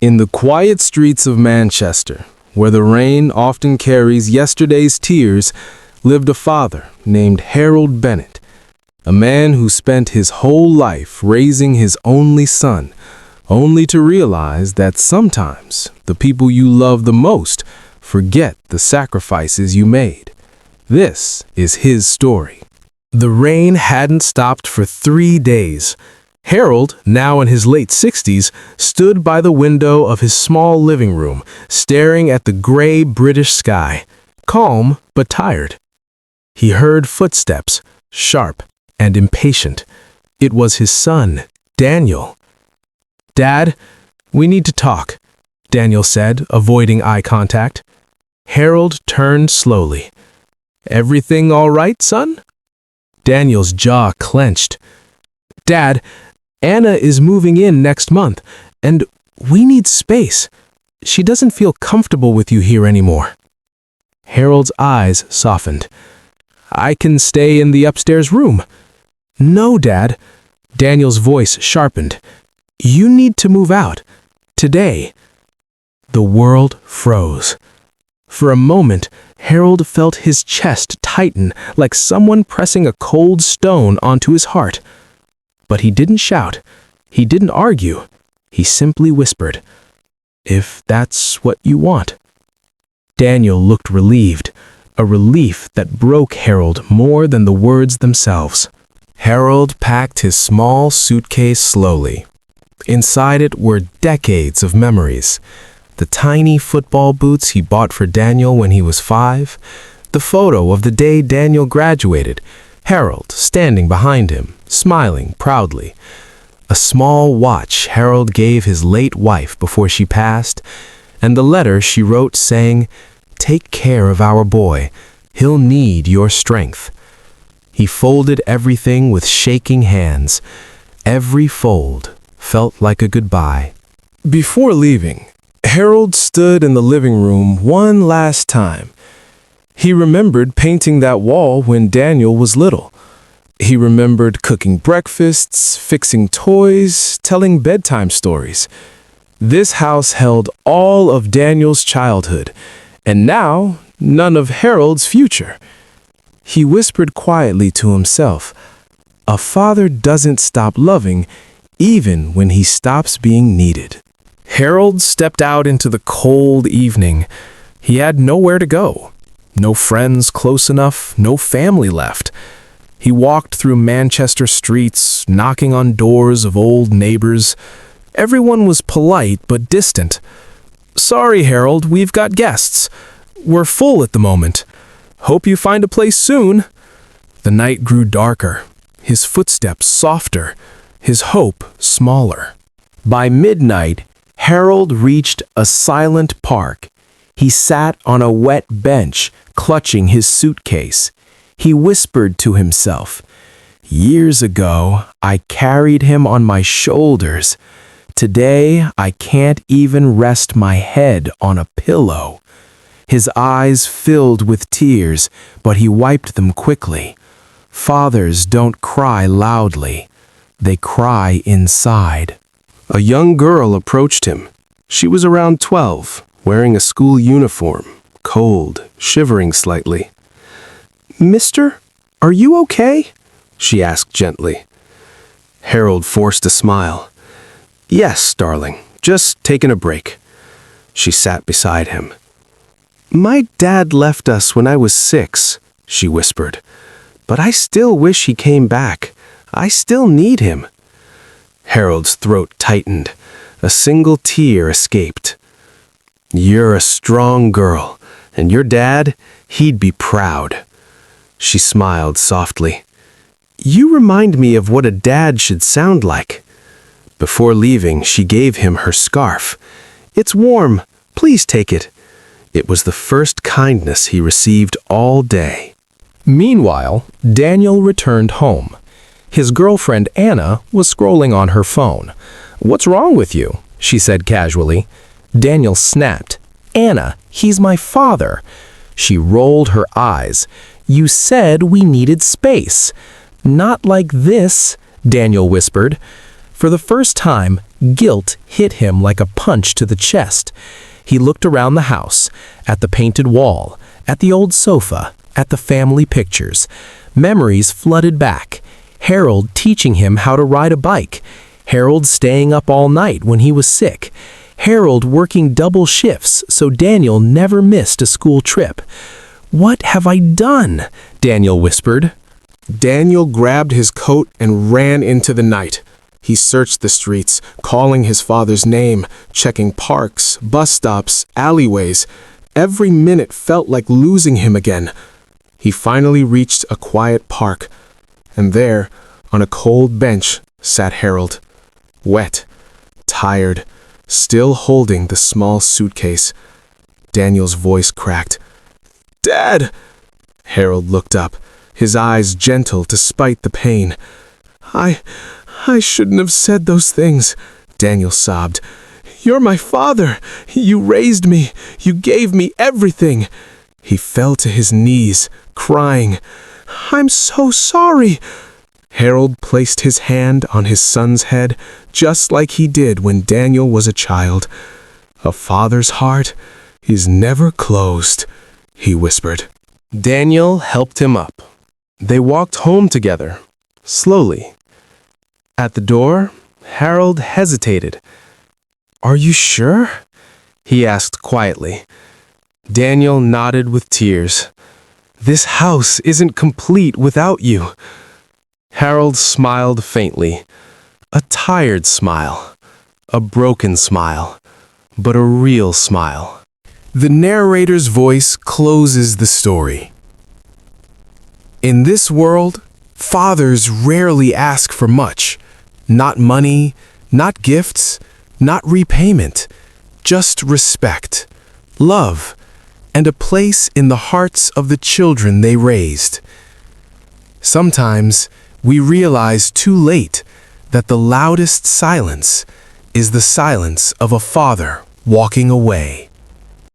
In the quiet streets of Manchester, where the rain often carries yesterday's tears, lived a father named Harold Bennett, a man who spent his whole life raising his only son, only to realize that sometimes the people you love the most forget the sacrifices you made. This is his story. The rain hadn't stopped for 3 days. Harold, now in his late 60s, stood by the window of his small living room, staring at the gray British sky, calm but tired. He heard footsteps, sharp and impatient. It was his son, Daniel. "Dad, we need to talk," Daniel said, avoiding eye contact. Harold turned slowly. "Everything all right, son?" Daniel's jaw clenched. "Dad, Anna is moving in next month, and we need space. She doesn't feel comfortable with you here anymore." Harold's eyes softened. "I can stay in the upstairs room." "No, Dad." Daniel's voice sharpened. "You need to move out. Today." The world froze. For a moment, Harold felt his chest tighten like someone pressing a cold stone onto his heart. But he didn't shout. He didn't argue. He simply whispered, "If that's what you want." Daniel looked relieved, a relief that broke Harold more than the words themselves. Harold packed his small suitcase slowly. Inside it were decades of memories. The tiny football boots he bought for Daniel when he was 5, the photo of the day Daniel graduated, Harold standing behind him, smiling proudly, a small watch Harold gave his late wife before she passed, and the letter she wrote saying, "Take care of our boy. He'll need your strength." He folded everything with shaking hands. Every fold felt like a goodbye. Before leaving, Harold stood in the living room one last time. He remembered painting that wall when Daniel was little. He remembered cooking breakfasts, fixing toys, telling bedtime stories. This house held all of Daniel's childhood, and now none of Harold's future. He whispered quietly to himself, "A father doesn't stop loving, even when he stops being needed." Harold stepped out into the cold evening. He had nowhere to go. No friends close enough, no family left. He walked through Manchester streets, knocking on doors of old neighbors. Everyone was polite but distant. "Sorry, Harold, we've got guests. We're full at the moment. Hope you find a place soon." The night grew darker, his footsteps softer, his hope smaller. By midnight, Harold reached a silent park. He sat on a wet bench, clutching his suitcase. He whispered to himself, "Years ago, I carried him on my shoulders. Today, I can't even rest my head on a pillow." His eyes filled with tears, but he wiped them quickly. Fathers don't cry loudly. They cry inside. A young girl approached him. She was around 12, wearing a school uniform, cold, shivering slightly. "Mister, are you okay?" she asked gently. Harold forced a smile. "Yes, darling, just taking a break." She sat beside him. "My dad left us when I was 6, she whispered. "But I still wish he came back. I still need him." Harold's throat tightened. A single tear escaped. "You're a strong girl, and your dad, he'd be proud." She smiled softly. "You remind me of what a dad should sound like." Before leaving, she gave him her scarf. "It's warm. Please take it." It was the first kindness he received all day. Meanwhile, Daniel returned home. His girlfriend Anna was scrolling on her phone. "What's wrong with you?" she said casually. Daniel snapped. "Anna, he's my father." She rolled her eyes. "You said we needed space." "Not like this," Daniel whispered. For the first time, Guilt hit him like a punch to the chest. He looked around the house, at the painted wall, at the old sofa, at the family pictures. Memories flooded back. Harold teaching him how to ride a bike. Harold staying up all night when he was sick. Harold working double shifts so Daniel never missed a school trip. "What have I done?" Daniel whispered. Daniel grabbed his coat and ran into the night. He searched the streets, calling his father's name, checking parks, bus stops, alleyways. Every minute felt like losing him again. He finally reached a quiet park, and there, on a cold bench, sat Harold. Wet, tired, still holding the small suitcase. Daniel's voice cracked. "Dad!" Harold looked up, his eyes gentle despite the pain. I shouldn't have said those things," Daniel sobbed. "You're my father. You raised me. You gave me everything." He fell to his knees, crying, "I'm so sorry." Harold placed his hand on his son's head, just like he did when Daniel was a child. "A father's heart is never closed," he whispered. Daniel helped him up. They walked home together, slowly. At the door, Harold hesitated. "Are you sure?" he asked quietly. Daniel nodded with tears. "This house isn't complete without you." Harold smiled faintly. A tired smile. A broken smile. But a real smile. The narrator's voice closes the story. In this world, fathers rarely ask for much. Not money, not gifts, not repayment. Just respect, love, and a place in the hearts of the children they raised. Sometimes we realize too late that the loudest silence is the silence of a father walking away.